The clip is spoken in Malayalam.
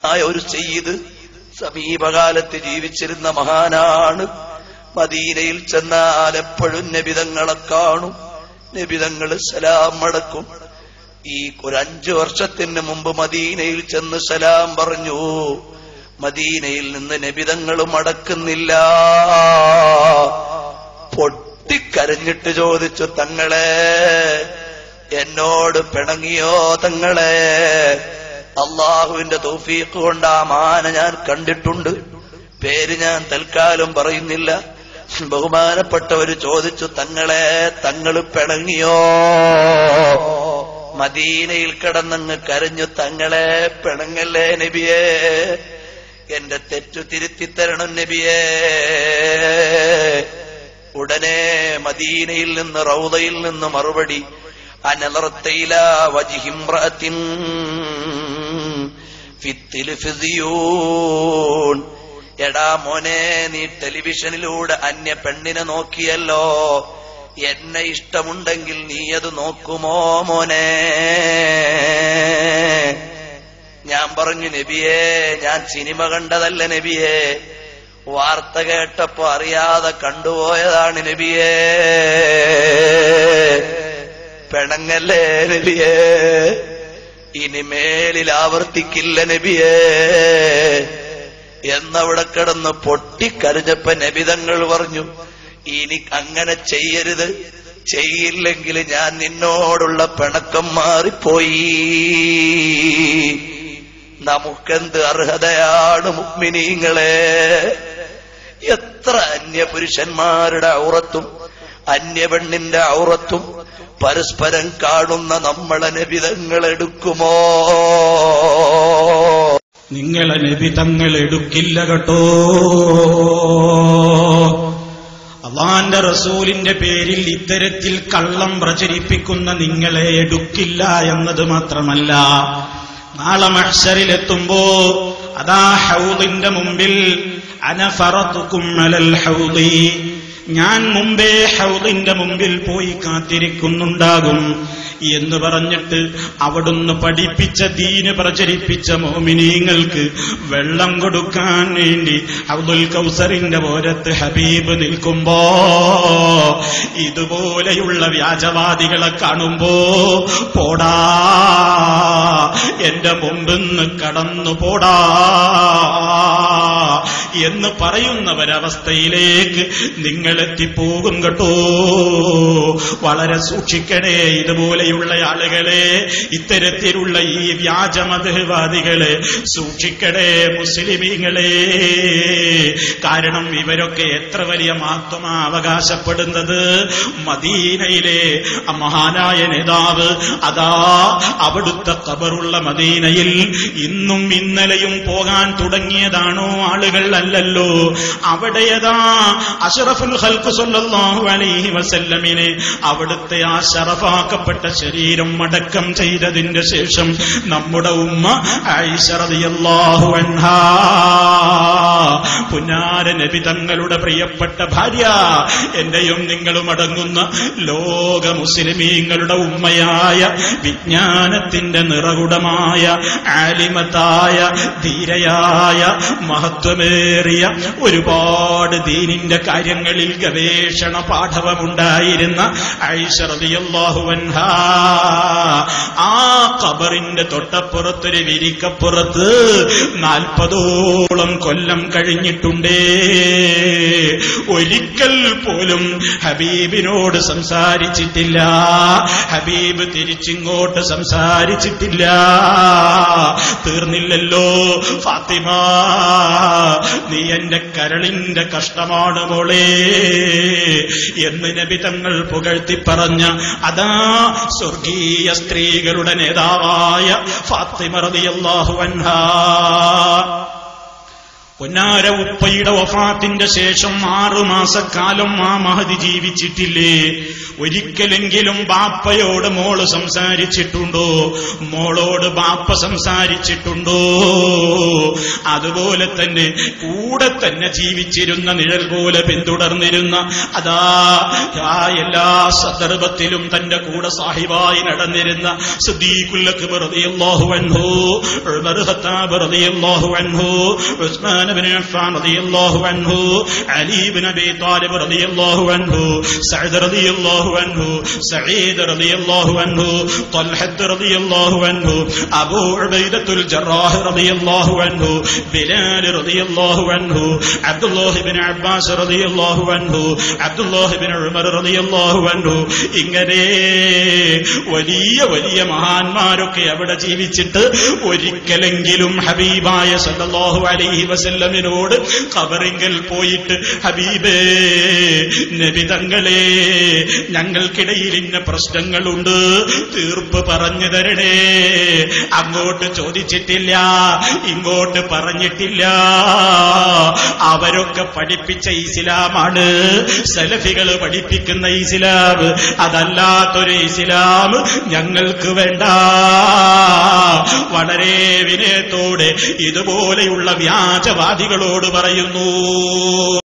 ആയ ഒരു സയ്യിദ് സമീപകാലത്ത് ജീവിച്ചിരുന്ന മഹാനാണ്. മദീനയിൽ ചെന്നാൽ എപ്പോഴും നബിതങ്ങളെ കാണും. നബിതങ്ങൾ സലാം മടക്കും. ഈ ഒരു 5 വർഷത്തിന് മുമ്പ് മദീനയിൽ ചെന്ന് സലാം പറഞ്ഞു. മദീനയിൽ നിന്ന് നബിതങ്ങൾ മടക്കുന്നില്ല. പൊട്ടിക്കരഞ്ഞിട്ട് ചോദിച്ചു, തങ്ങളെ എന്നോട് പിണങ്ങിയോ തങ്ങളെ? അള്ളാഹുവിന്റെ തൗഫീഖ് കൊണ്ട് ആ മാന ഞാൻ കണ്ടിട്ടുണ്ട്. പേര് ഞാൻ തൽക്കാലം പറയുന്നില്ല. ബഹുമാനപ്പെട്ടവര് ചോദിച്ചു, തങ്ങളെ തങ്ങൾ പിണങ്ങിയോ? മദീനയിൽ കിടന്നങ്ങ് കരഞ്ഞു, തങ്ങളെ പിണങ്ങല്ലേ നബിയേ, എന്റെ തെറ്റു തിരുത്തിത്തരണം നബിയേ. ഉടനെ മദീനയിൽ നിന്ന് റൗദയിൽ നിന്ന് മറുപടി, അനലർത്തയില വജിഹിംറഅത്തിൻ ഫിത്തിൽഫിസിയൂൻ. എടാ മോനെ, നീ ടെലിവിഷനിലൂടെ അന്യ പെണ്ണിനെ നോക്കിയല്ലോ. എന്നെ ഇഷ്ടമുണ്ടെങ്കിൽ നീ അത് നോക്കുമോ മോനെ? ഞാൻ പറഞ്ഞു, നബിയേ ഞാൻ സിനിമ കണ്ടതല്ല നബിയേ, വാർത്ത കേട്ടപ്പോ അറിയാതെ കണ്ടുപോയതാണ് നബിയേ. പെണങ്ങല്ലേ നബിയേ, ഇനി മേലിൽ ആവർത്തിക്കില്ല നബിയേ എന്നവിടെ കിടന്ന് പൊട്ടിക്കരഞ്ഞപ്പ നബിതങ്ങൾ പറഞ്ഞു, ഇനി അങ്ങനെ ചെയ്യരുത്, ചെയ്യില്ലെങ്കിൽ ഞാൻ നിന്നോടുള്ള പിണക്കം മാറിപ്പോയി. നമുക്കെന്ത് അർഹതയാണ് മുഅ്മിനീങ്ങളെ? എത്ര അന്യപുരുഷന്മാരുടെ ഔറത്തും അന്യപെണ്ണിന്റെ ഔറത്തും പരസ്പരം കാണുന്ന നമ്മളെ നബിതങ്ങൾ എടുക്കുമോ? നിങ്ങളെ നബിതങ്ങൾ എടുക്കില്ല കേട്ടോ. അല്ലാഹുവിന്റെ റസൂലിന്റെ പേരിൽ ഇത്തരത്തിൽ കള്ളം പ്രചരിപ്പിക്കുന്ന നിങ്ങളെ എടുക്കില്ല എന്നത് മാത്രമല്ല, നാളെ മഹ്ശറിലെത്തുമ്പോ അതാ ഹൗദിന്റെ മുമ്പിൽ അന ഫറതുകും അലൽ ഹൗദി, ഞാൻ മുമ്പേ ഹൗദിന്റെ മുമ്പിൽ പോയി കാത്തിരിക്കുന്നുണ്ടാകും എന്ന് പറഞ്ഞിട്ട് അവിടുന്ന് പഠിപ്പിച്ച ദീന് പ്രചരിപ്പിച്ച മോമിനീങ്ങൾക്ക് വെള്ളം കൊടുക്കാൻ വേണ്ടി ഹൗദുൽ കൗസറിന്റെ ഓരത്ത് ഹബീബ് നിൽക്കുമ്പോ ഇതുപോലെയുള്ള വ്യാജവാദികളെ കാണുമ്പോ പോടാ, എന്റെ മുമ്പിന്ന് കടന്നു പോടാ എന്ന് പറയുന്നവരവസ്ഥയിലേക്ക് നിങ്ങൾ എത്തിപ്പോകും കേട്ടോ. വളരെ സൂക്ഷിക്കണേ ഇതുപോലെയുള്ള ആളുകളെ, ഇത്തരത്തിലുള്ള ഈ വ്യാജമതവാദികളെ സൂക്ഷിക്കണേ മുസ്ലിമീങ്ങളെ. കാരണം ഇവരൊക്കെ എത്ര വലിയ മഹത്വമാ അവകാശപ്പെടുന്നത്. മദീനയിലെ മഹാനായ നേതാവ് അതാ അവിടുത്തെ ഖബറുള്ള മദീനയിൽ ഇന്നും ഇന്നലെയും പോകാൻ തുടങ്ങിയതാണോ ആളുകൾ? അല്ലല്ലോ. അവിടെയതാ അഷ്റഫുൽ ഖൽഖ് സ്വല്ലല്ലാഹു അലൈഹി വസല്ലമിനെ അവിടുത്തെ ആ ശറഫാക്കപ്പെട്ട ശരീരം അടക്കം ചെയ്തതിന്റെ ശേഷം നമ്മുടെ ഉമ്മ ആയിഷ റളിയല്ലാഹു അൻഹാ, പുന്നാര നബി തങ്ങളുടെ പ്രിയപ്പെട്ട ഭാര്യ, എന്റെയും നിങ്ങളും അടങ്ങുന്ന ലോക മുസ്ലിമീങ്ങളുടെ ഉമ്മയായ വിജ്ഞാനത്തിന്റെ നിറകുടമായ ആലിമത്തായ ധീരയായ മഹത്വമേറിയ ഒരുപാട് ദീനിന്റെ കാര്യങ്ങളിൽ ഗവേഷണ പാഠവമുണ്ടായിരുന്ന ആയിഷ റളിയല്ലാഹു അൻഹാ, ആ ഖബറിന്റെ തൊട്ടപ്പുറത്തൊരു വിരിക്കപ്പുറത്ത് 40ഓളം കൊല്ലം കഴിഞ്ഞിട്ടുണ്ടേ. ഒരിക്കൽ പോലും ഹബീബിനോട് സംസാരിച്ചിട്ടില്ല. ഹബീബ് തിരിച്ചിങ്ങോട്ട് സംസാരിച്ചിട്ടില്ല. തീർന്നില്ലല്ലോ ഫാത്തിമ, നീ എന്റെ കരളിന്റെ കഷ്ടമാണ് മോളെ എന്ന് നബി തങ്ങൾ പുകഴ്ത്തി പറഞ്ഞ അതാ സ്വർഗീയ സ്ത്രീകളുടെ നേതാവായ ഫാത്തിമ റളിയല്ലാഹു അൻഹാ. പൊന്നാര ഉപ്പയുടെ വഫാത്തിന്റെ ശേഷം 6 മാസക്കാലം ആ മഹദി ജീവിച്ചിട്ടില്ലേ? ഒരിക്കലെങ്കിലും ബാപ്പയോട് മോള് സംസാരിച്ചിട്ടുണ്ടോ? മോളോട് ബാപ്പ സംസാരിച്ചിട്ടുണ്ടോ? അതുപോലെ തന്നെ കൂടെ തന്നെ ജീവിച്ചിരുന്ന നിഴൽ പോലെ പിന്തുടർന്നിരുന്ന അതാ എല്ലാ സന്ദർഭത്തിലും തന്റെ കൂടെ സാഹിബായി നടന്നിരുന്ന സിദ്ദീഖുൽ അക്ബർ റളിയല്ലാഹു അൻഹു, ഉമർ ഖത്താബ് റളിയല്ലാഹു അൻഹു, ഉസ്മാൻ ഇബ്നു അഫ്ഫാൻ റളിയല്ലാഹു അൻഹു, അലി ഇബ്നു അബീ ത്വാലിബ് റളിയല്ലാഹു അൻഹു, സഅദ് റളിയല്ലാഹു അൻഹു, സഈദ് റളിയല്ലാഹു അൻഹു, ത്വൽഹത്ത് റളിയല്ലാഹു അൻഹു, അബൂ ഉബൈദത്തുൽ ജറാഹ് റളിയല്ലാഹു അൻഹു, ബിലാൽ റളിയല്ലാഹു അൻഹു, അബ്ദുല്ലാഹ് ഇബ്നു അബ്ബാസ് റളിയല്ലാഹു അൻഹു, അബ്ദുല്ലാഹ് ഇബ്നു ഉമർ റളിയല്ലാഹു അൻഹു. ഇങ്ങനെ വലിയ വലിയ മഹാന്മാരൊക്കെ അവിടെ ജീവിച്ചിട്ട് ഒരിക്കലെങ്കിലും ഹബീബായ സല്ലല്ലാഹു അലൈഹി വസല്ലമിനോട് ഖബറിങ്കൽ പോയിട്ട് ഹബീബേ നബി തങ്ങളെ ഞങ്ങൾക്കിടയിൽ ഇന്ന പ്രശ്നങ്ങളുണ്ട്, തീർപ്പ് പറഞ്ഞു തരണേ, അങ്ങോട്ട് ചോദിച്ചിട്ടില്ല, ഇങ്ങോട്ട് പറഞ്ഞിട്ടില്ല. അവരൊക്കെ പഠിപ്പിച്ച ഇസ്ലാമാണ് സലഫികൾ പഠിപ്പിക്കുന്ന ഇസ്ലാം, അതല്ലാത്തൊരു ഇസ്ലാം ഞങ്ങൾക്ക് വേണ്ട. വളരെ വിനയത്തോടെ ഇതുപോലെയുള്ള വ്യാജവാദികളോട് പറയുന്നു.